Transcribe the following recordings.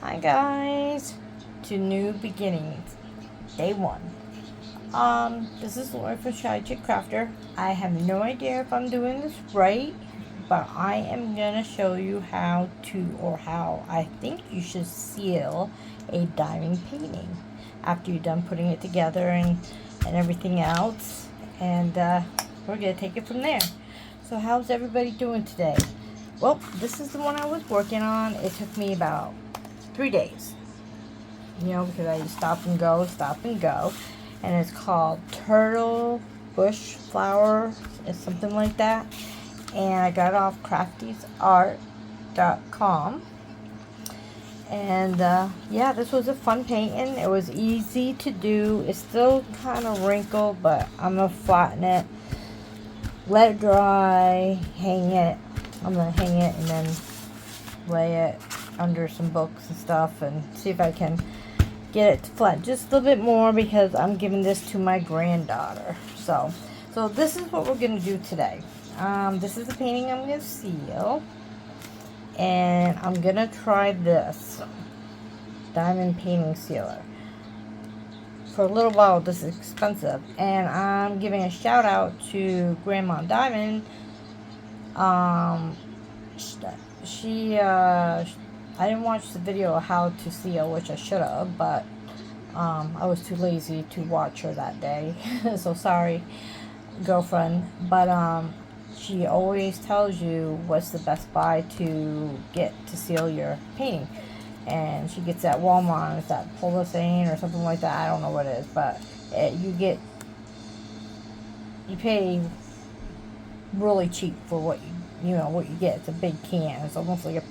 Hi guys, to New Beginnings, day 1. This is Laura from Shy Chick Crafter. I have no idea if I'm doing this right, but I am gonna show you how I think you should seal a diamond painting after you're done putting it together and everything else. And we're gonna take it from there. So how's everybody doing today? Well, this is the one I was working on. It took me about 3 days, because I stop and go, and it's called Turtle Bush Flower, it's something like that, and I got it off craftysart.com, and yeah, this was a fun painting. It was easy to do. It's still kind of wrinkled, but I'm gonna flatten it, let it dry, hang it. I'm gonna hang it and then lay it under some books and stuff and see if I can get it flat just a little bit more, because I'm giving this to my granddaughter. So this is what we're gonna do today. This is the painting I'm gonna seal, and I'm gonna try this diamond painting sealer. For a little while, this is expensive, and I'm giving a shout out to Grandma Diamond. I didn't watch the video of how to seal, which I should have, but I was too lazy to watch her that day. So sorry, girlfriend. But she always tells you what's the best buy to get to seal your painting, and she gets at Walmart. It's that polythene or something like that. I don't know what it is, but you pay really cheap for what you get. It's a big can. It's almost like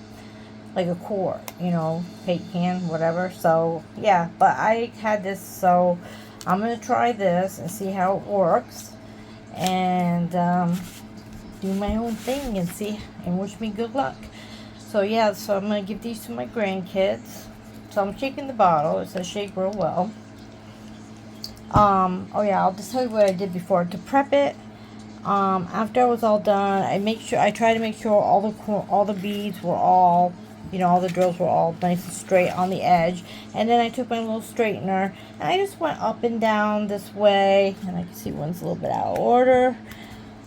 a quart, paint can, whatever. So yeah, but I had this, so I'm gonna try this and see how it works, and do my own thing and see, and wish me good luck. So yeah, so I'm gonna give these to my grandkids. So I'm shaking the bottle. It says shake real well. Oh yeah, I'll just tell you what I did before to prep it. After I was all done, I tried to make sure all the beads were all, all the drills were all nice and straight on the edge. And then I took my little straightener and I just went up and down this way, and I can see one's a little bit out of order.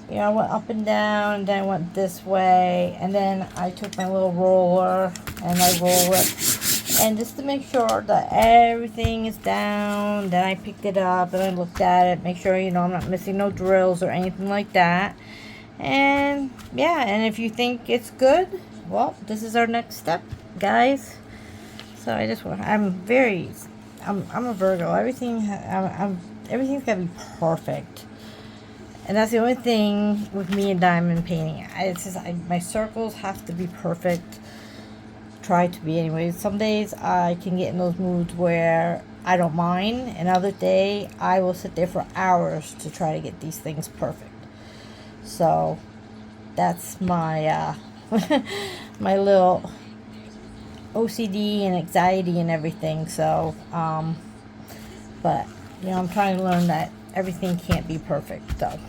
I went up and down, and then I went this way, and then I took my little roller and I roll it, and just to make sure that everything is down. Then I picked it up and I looked at it, make sure I'm not missing no drills or anything like that. And yeah, and if you think it's good, well, this is our next step, guys. So I'm a Virgo. Everything's gotta be perfect. And that's the only thing with me and diamond painting. My circles have to be perfect. Try to be anyway. Some days I can get in those moods where I don't mind. Another day I will sit there for hours to try to get these things perfect. So that's my my little OCD and anxiety and everything. So but I'm trying to learn that everything can't be perfect. So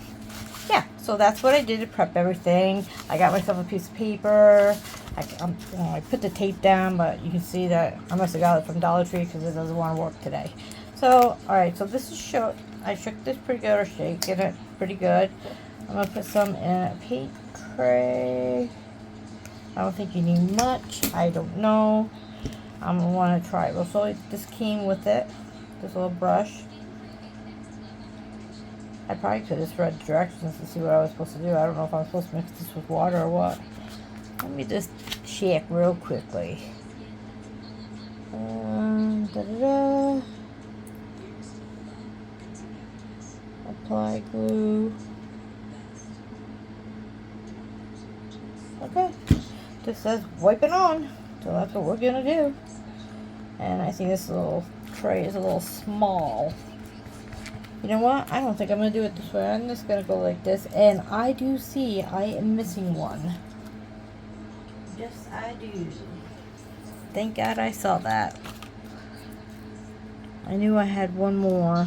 yeah, so that's what I did to prep everything. I got myself a piece of paper. I put the tape down, but you can see that I must have got it from Dollar Tree because it doesn't want to work today. So, alright, so this is I shook this pretty good, or shaking it pretty good. I'm going to put some in a paint tray. I don't think you need much. I don't know. I'm going to want to try it. Well, so this came with it, this little brush. I probably could have just read directions to see what I was supposed to do. I don't know if I'm supposed to mix this with water or what. Let me just shake real quickly. Apply glue. Okay. This says wipe it on. So that's what we're going to do. And I think this little tray is a little small. You know what? I don't think I'm going to do it this way. I'm just going to go like this. And I do see I am missing one. Yes, I do. Thank God I saw that. I knew I had one more.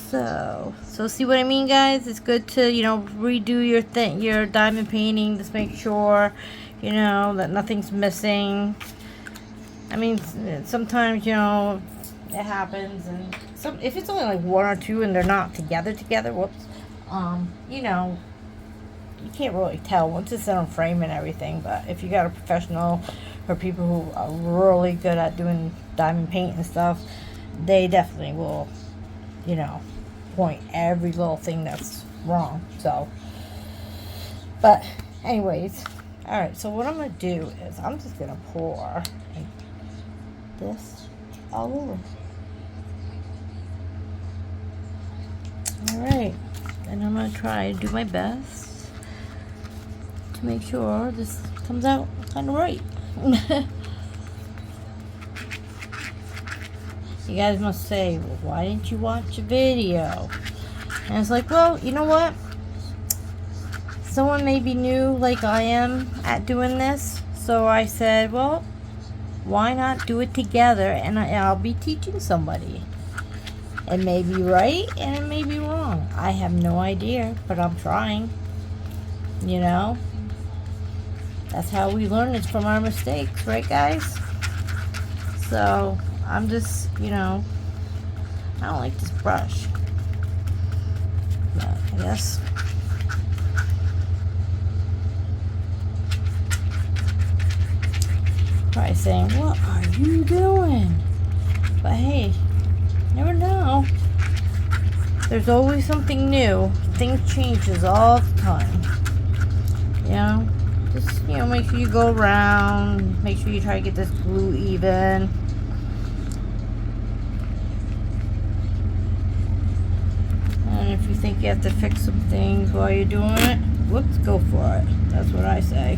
So see what I mean, guys? It's good to, redo your diamond painting. Just make sure you know, that nothing's missing. I mean, sometimes, you know, it happens, and if it's only like one or two and they're not together, whoops, you know, you can't really tell once it's in a frame and everything. But if you got a professional or people who are really good at doing diamond paint and stuff, they definitely will, you know, point every little thing that's wrong. So, but anyways, all right, so what I'm gonna do is I'm just gonna pour this all over. All right, and I'm gonna try to do my best to make sure this comes out kind of right. You guys must say, well, why didn't you watch a video? And it's like, well, you know what? Someone may be new like I am at doing this. So I said, well, why not do it together, and I'll be teaching somebody. It may be right and it may be wrong. I have no idea, but I'm trying. You know? That's how we learn, it's from our mistakes, right guys? So I'm just, you know, I don't like this brush. But I guess probably saying, what are you doing? But hey, never know. There's always something new. Things changes all the time. You know? Just, you know, make sure you go around. Make sure you try to get this glue even. And if you think you have to fix some things while you're doing it, whoops, go for it. That's what I say.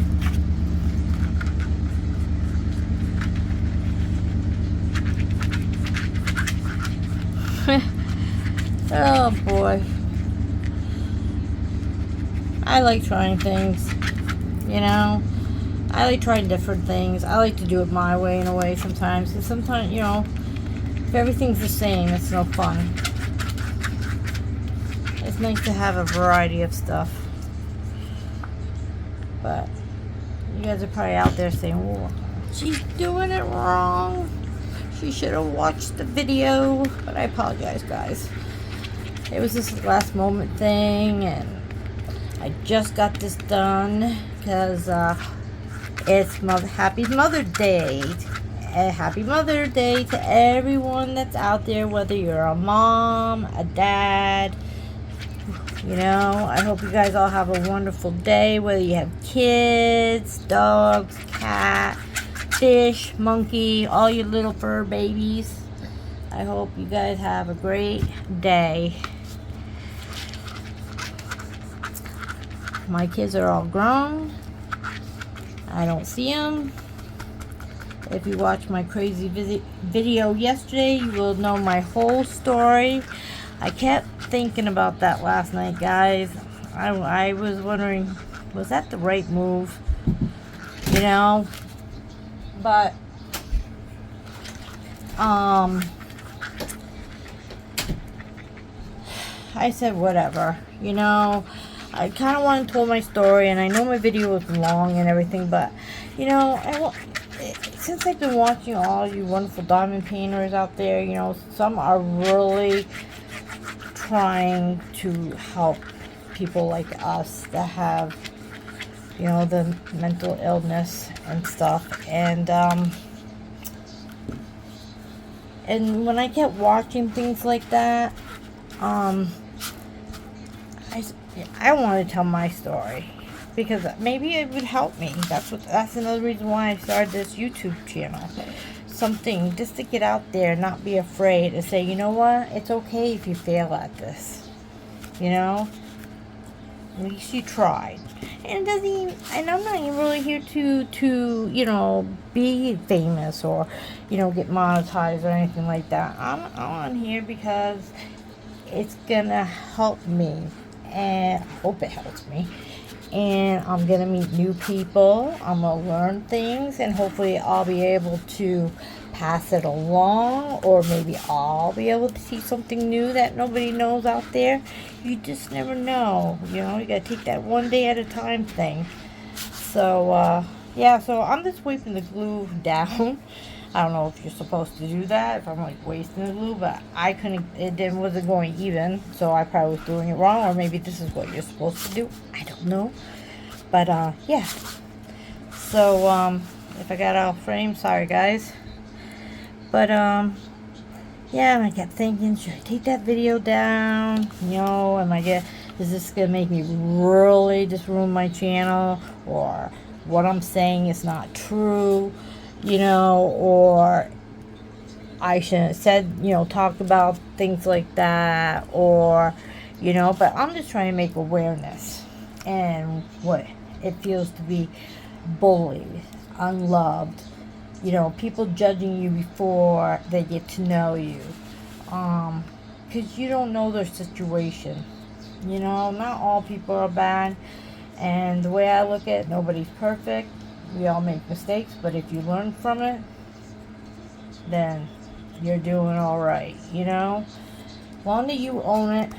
Oh boy. I like trying things, you know. I like trying different things. I like to do it my way in a way sometimes. And sometimes, you know, if everything's the same, it's no fun. It's nice to have a variety of stuff. But you guys are probably out there saying, well, she's doing it wrong. She should have watched the video. But I apologize, guys. It was this last moment thing, and I just got this done because it's Happy Mother's Day. Happy Mother's Day to everyone that's out there, whether you're a mom, a dad. You know, I hope you guys all have a wonderful day, whether you have kids, dogs, cat, fish, monkey, all your little fur babies. I hope you guys have a great day. My kids are all grown. I don't see them. If you watched my crazy video yesterday, you will know my whole story. I kept thinking about that last night, guys. I was wondering, was that the right move? You know? But, I said whatever, you know. I kind of want to tell my story, and I know my video was long and everything, but, you know, since I've been watching all you wonderful diamond painters out there, you know, some are really trying to help people like us that have, you know, the mental illness and stuff, and when I kept watching things like that, I want to tell my story because maybe it would help me. That's another reason why I started this YouTube channel. Something just to get out there, not be afraid to say, you know what, it's okay if you fail at this. You know, at least you tried. And it doesn't even, and I'm not even really here to you know, be famous or, you know, get monetized or anything like that. I'm on here because it's gonna help me, and I hope it helps me. And I'm gonna meet new people. I'm gonna learn things, and hopefully I'll be able to pass it along, or maybe I'll be able to see something new that nobody knows out there. You just never know, you know. You gotta take that one day at a time thing. So Yeah, so I'm just wiping the glue down. I don't know if you're supposed to do that, if I'm like wasting the glue, but I couldn't, wasn't going even, so I probably was doing it wrong, or maybe this is what you're supposed to do. I don't know. But, yeah. So, if I got off frame, sorry guys. But, yeah, and I kept thinking, should I take that video down? Is this gonna make me really just ruin my channel? Or what I'm saying is not true, or I shouldn't have said, talk about things like that, or, but I'm just trying to make awareness and what it feels to be bullied, unloved, people judging you before they get to know you. Because you don't know their situation. Not all people are bad. And the way I look at it, nobody's perfect. We all make mistakes, but if you learn from it, then you're doing all right, As long as you own it,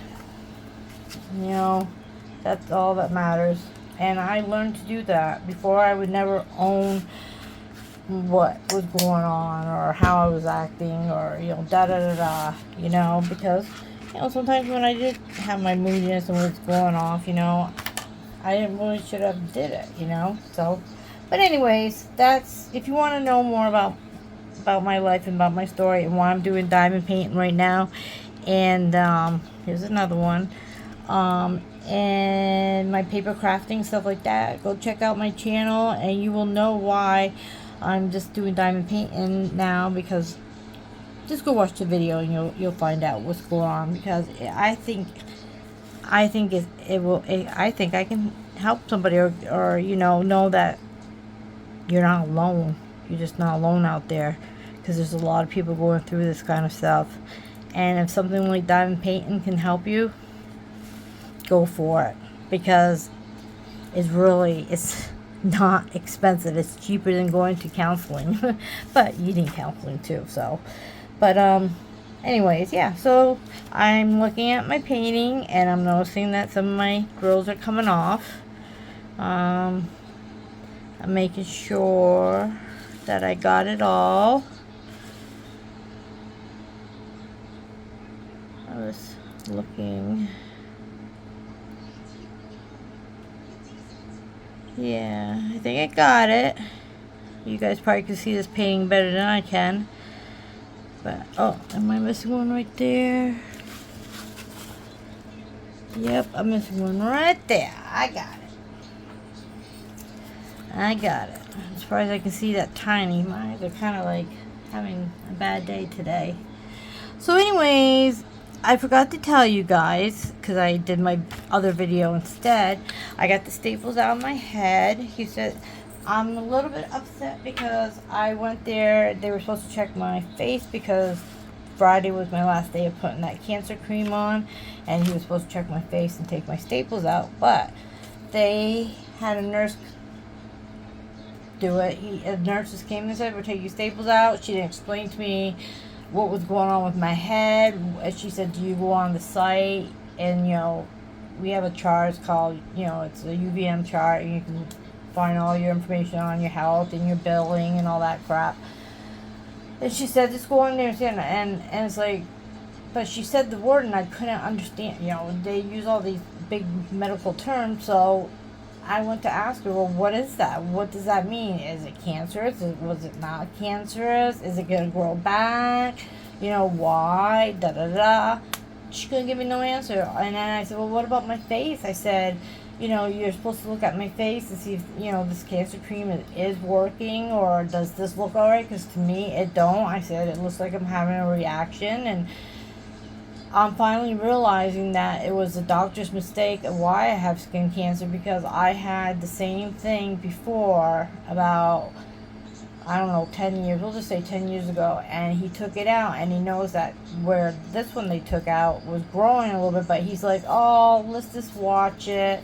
that's all that matters. And I learned to do that. Before, I would never own what was going on or how I was acting or, da da da da, because, sometimes when I did have my moodiness and was going off, I didn't really should have did it, so, but anyways, that's, if you want to know more about my life and about my story and why I'm doing diamond painting right now, and, here's another one, and my paper crafting, stuff like that, go check out my channel and you will know why I'm just doing diamond painting now, because just go watch the video and you'll find out what's going on, because I think I think I can help somebody, or know that you're not alone. You're just not alone out there, because there's a lot of people going through this kind of stuff. And if something like diamond painting can help you, go for it, because it's not expensive. It's cheaper than going to counseling, but you need counseling too. So, but anyways, yeah. So I'm looking at my painting and I'm noticing that some of my grills are coming off. I'm making sure that I got it all. I was looking. Yeah, I think I got it. You guys probably can see this painting better than I can. But, oh, am I missing one right there? Yep, I'm missing one right there. I got it. I'm surprised I can see that tiny. My eyes are kind of like having a bad day today. So anyways, I forgot to tell you guys, because I did my other video instead. I got the staples out of my head. He said, I'm a little bit upset because I went there. They were supposed to check my face because Friday was my last day of putting that cancer cream on. And he was supposed to check my face and take my staples out. But they had a nurse do it. A nurse just came and said, we're taking your staples out. She didn't explain to me what was going on with my head. She said, do you go on the site and we have a chart called, it's a UVM chart, and you can find all your information on your health and your billing and all that crap. And she said, just go on there and it's like, but she said the word and I couldn't understand. They use all these big medical terms, so I went to ask her, well, what is that? What does that mean? Is it cancerous? Was it not cancerous? Is it going to grow back? Why? Da da da. She couldn't give me no answer. And then I said, well, what about my face? I said, you're supposed to look at my face and see if, this cancer cream is working, or does this look alright? Because to me, it don't. I said, it looks like I'm having a reaction. And I'm finally realizing that it was a doctor's mistake of why I have skin cancer, because I had the same thing before, about, 10 years, we'll just say 10 years ago, and he took it out, and he knows that where this one they took out was growing a little bit, but he's like, oh, let's just watch it,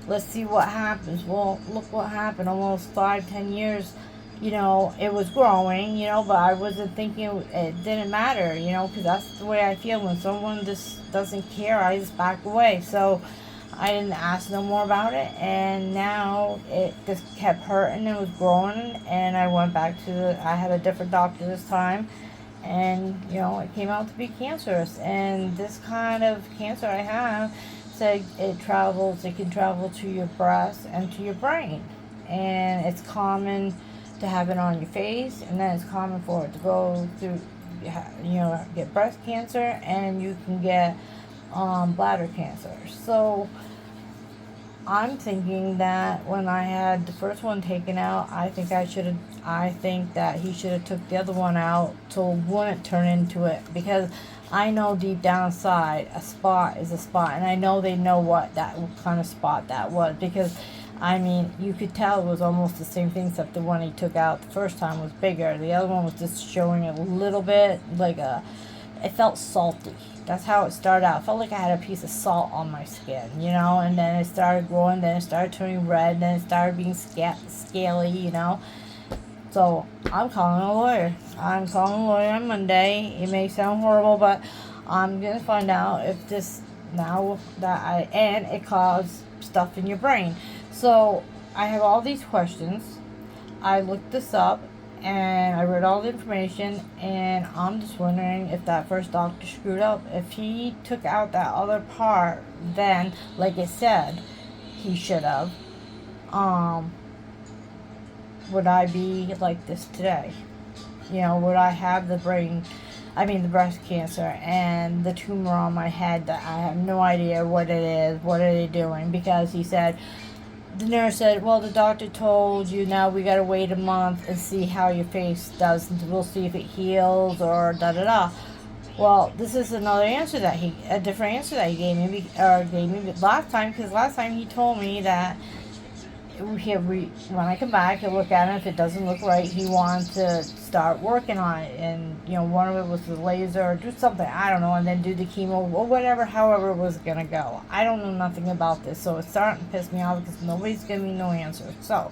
let's see what happens. Well, look what happened. Almost 5-10 years, it was growing, but I wasn't thinking it didn't matter, because that's the way I feel. When someone just doesn't care, I just back away. So I didn't ask no more about it, and now it just kept hurting and was growing, and I went back to I had a different doctor this time, and it came out to be cancerous. And this kind of cancer I have said it can travel to your breast and to your brain, and it's common to have it on your face, and then it's common for it to go through, get breast cancer, and you can get bladder cancer. So I'm thinking that when I had the first one taken out, I think that he should have took the other one out so it wouldn't turn into it, because I know deep down inside a spot is a spot, and I know they know what kind of spot that was, because you could tell it was almost the same thing, except the one he took out the first time was bigger. The other one was just showing a little bit it felt salty. That's how it started out. It felt like I had a piece of salt on my skin, and then it started growing, then it started turning red, then it started being scaly, So I'm calling a lawyer. I'm calling a lawyer on Monday. It may sound horrible, but I'm going to find out if this and it caused stuff in your brain. So I have all these questions. I looked this up, and I read all the information, and I'm just wondering if that first doctor screwed up. If he took out that other part, then, like it said, he should have, would I be like this today? Would I have the breast cancer and the tumor on my head that I have no idea what it is, what are they doing? Because the nurse said, well, the doctor told you, now we gotta wait a month and see how your face does, and we'll see if it heals or da-da-da. Well, this is another answer a different answer that he gave me last time, because last time he told me that when I come back, he'll look at it. If it doesn't look right, he wants to start working on it. And, one of it was the laser or do something, I don't know, and then do the chemo or whatever, however it was going to go. I don't know nothing about this, so it's starting to piss me off because nobody's giving me no answer. So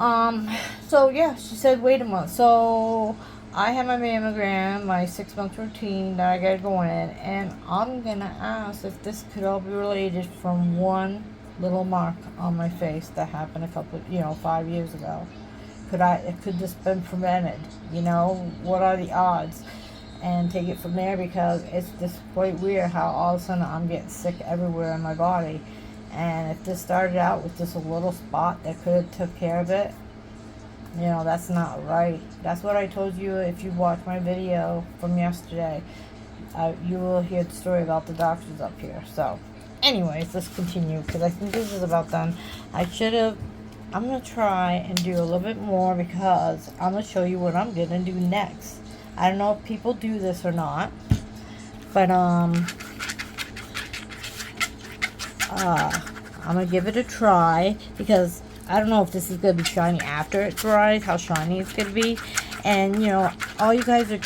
yeah, she said wait a month. So I have my mammogram, my 6-month routine that I got to go in, and I'm going to ask if this could all be related from one little mark on my face that happened a couple, 5 years ago. Could this been prevented? What are the odds? And take it from there, because it's just quite weird how all of a sudden I'm getting sick everywhere in my body. And if this started out with just a little spot that could have took care of it, that's not right. That's what I told you. If you watch my video from yesterday, you will hear the story about the doctors up here. So anyways, let's continue, because I think this is about done. I'm going to try and do a little bit more, because I'm going to show you what I'm going to do next. I don't know if people do this or not, but I'm going to give it a try, because I don't know if this is going to be shiny after it dries, how shiny it's going to be. And, all you guys are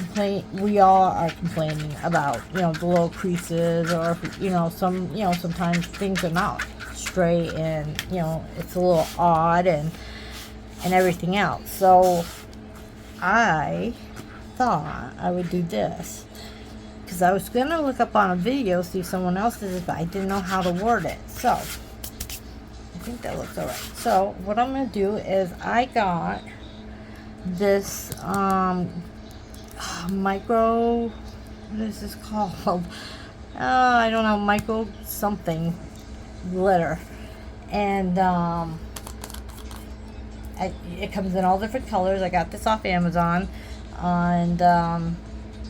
we all are complaining about, the little creases, or, sometimes things are not straight, and, it's a little odd, and everything else. So I thought I would do this, because I was going to look up on a video, see if someone else did it, but I didn't know how to word it. So I think that looks alright. So what I'm going to do is I got this micro, what is this called? I don't know, micro something glitter, and it comes in all different colors. I got this off Amazon, and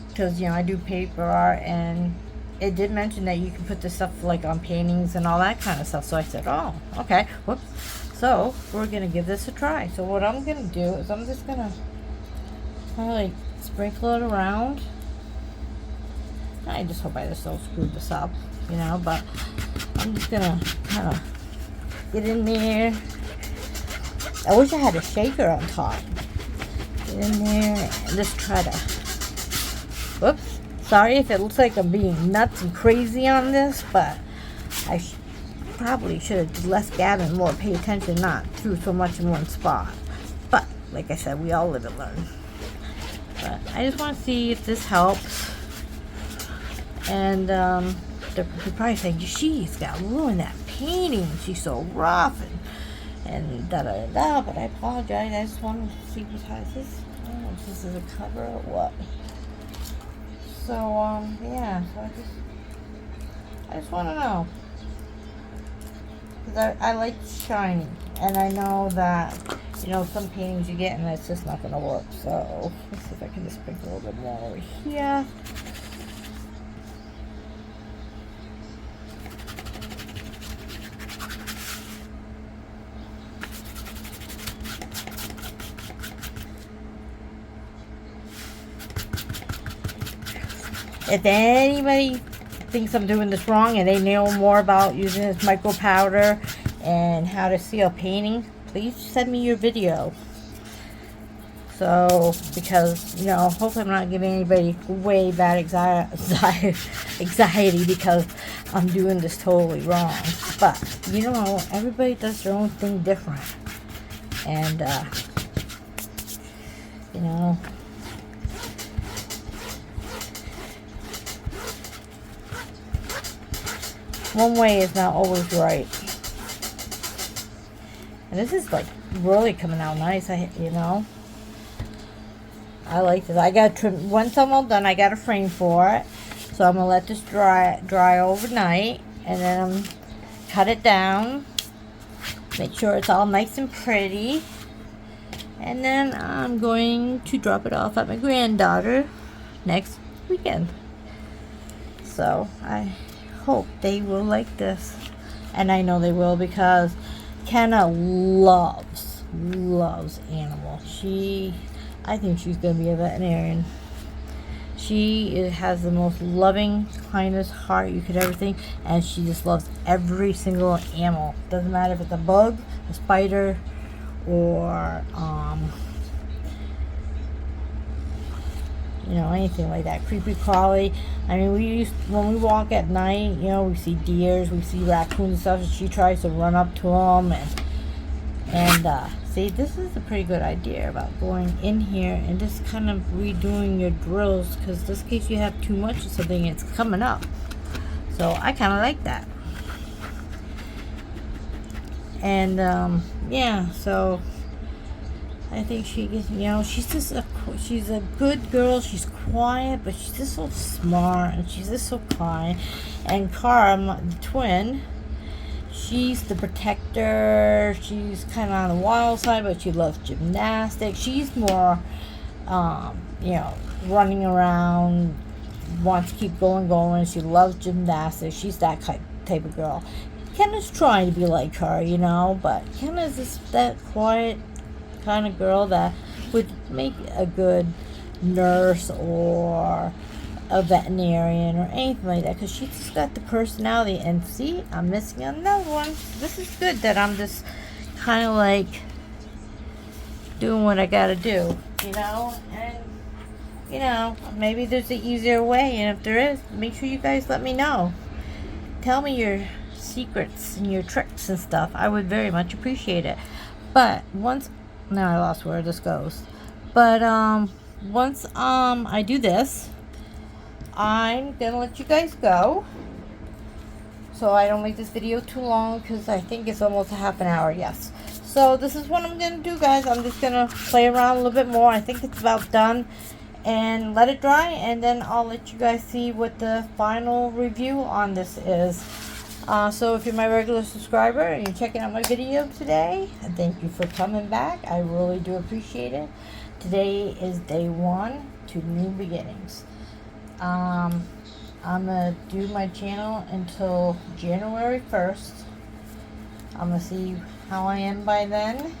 because I do paper art, and it did mention that you can put this stuff like on paintings and all that kind of stuff. So I said, oh, okay, whoops. So we're gonna give this a try. So what I'm gonna do is I'm just gonna kind of like sprinkle it around. I just hope I just don't screw this up, but I'm just gonna kind of get in there. I wish I had a shaker on top. Get in there and just try to, whoops, sorry if it looks like I'm being nuts and crazy on this, but I probably should have did less gabbing, more pay attention, not through so much in one spot. But like I said, we all live and learn. But I just want to see if this helps. And You're probably saying, she's got to ruin that painting. She's so rough and da da da. But I apologize. I just wanted to see besides this. I don't know if this is a cover or what. So yeah. So I just want to know, because I like shiny, and I know that, you know, some paintings you get and it's just not going to work. So let's see if I can just sprinkle a little bit more over here. If anybody thinks I'm doing this wrong and they know more about using this micro powder and how to seal painting, please send me your video. So, because, you know, hopefully I'm not giving anybody way bad anxiety because I'm doing this totally wrong. But, you know, everybody does their own thing different. And, you know, one way is not always right. And this is like really coming out nice, you know. I like this. I got to trim. Once I'm all done, I got a frame for it. So I'm going to let this dry overnight. And then I'm cut it down. Make sure it's all nice and pretty. And then I'm going to drop it off at my granddaughter next weekend. So I hope they will like this, and I know they will, because Kenna loves animals. I think she's gonna be a veterinarian. She has the most loving, kindest heart you could ever think, and she just loves every single animal. Doesn't matter if it's a bug, a spider, or you know, anything like that. Creepy crawly. I mean, when we walk at night, you know, we see deers, we see raccoons and stuff, and she tries to run up to them and see, this is a pretty good idea about going in here and just kind of redoing your drills, because just in case you have too much of something, it's coming up. So I kind of like that. And yeah, so I think she gets, you know, she's a good girl. She's quiet, but she's just so smart, and she's just so kind. And Cara, the twin, she's the protector. She's kind of on the wild side, but she loves gymnastics. She's more, you know, running around, wants to keep going. She loves gymnastics. She's that type of girl. Kenna's trying to be like her, you know, but Kenna's just that quiet kind of girl that would make a good nurse or a veterinarian or anything like that, because she's just got the personality. And see, I'm missing another one. This is good that I'm just kind of like doing what I gotta do, you know. And you know, maybe there's an easier way, and if there is, make sure you guys let me know. Tell me your secrets and your tricks and stuff. I would very much appreciate it. But now I lost where this goes. But once I do this, I'm gonna let you guys go, so I don't make this video too long, because I think it's almost a half an hour. Yes. So this is what I'm gonna do, guys. I'm just gonna play around a little bit more. I think it's about done, and let it dry, and then I'll let you guys see what the final review on this is. So if you're my regular subscriber and you're checking out my video today, thank you for coming back. I really do appreciate it. Today is day 1 to new beginnings. I'm gonna do my channel until January 1st. I'm gonna see how I am by then,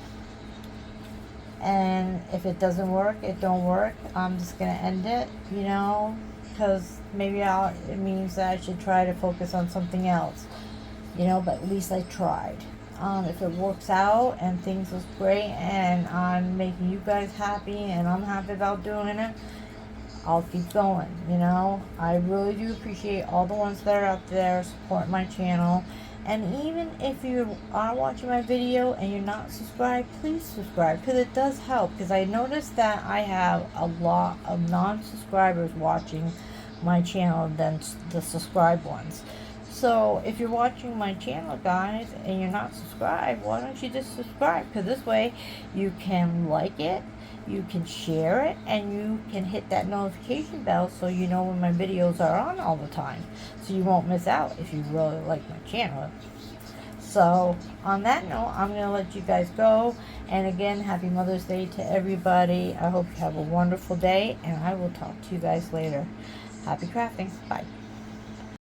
and if it doesn't work, it don't work. I'm just gonna end it, you know, because maybe it means that I should try to focus on something else, you know, but at least I tried. If it works out and things look great and I'm making you guys happy and I'm happy about doing it, I'll keep going, you know. I really do appreciate all the ones that are out there supporting my channel. And even if you are watching my video and you're not subscribed, please subscribe, because it does help. Because I noticed that I have a lot of non-subscribers watching my channel than the subscribed ones. So if you're watching my channel, guys, and you're not subscribed, why don't you just subscribe? Because this way you can like it, you can share it, and you can hit that notification bell so you know when my videos are on all the time. So you won't miss out if you really like my channel. So on that note, I'm going to let you guys go. And again, happy Mother's Day to everybody. I hope you have a wonderful day, and I will talk to you guys later. Happy crafting. Bye.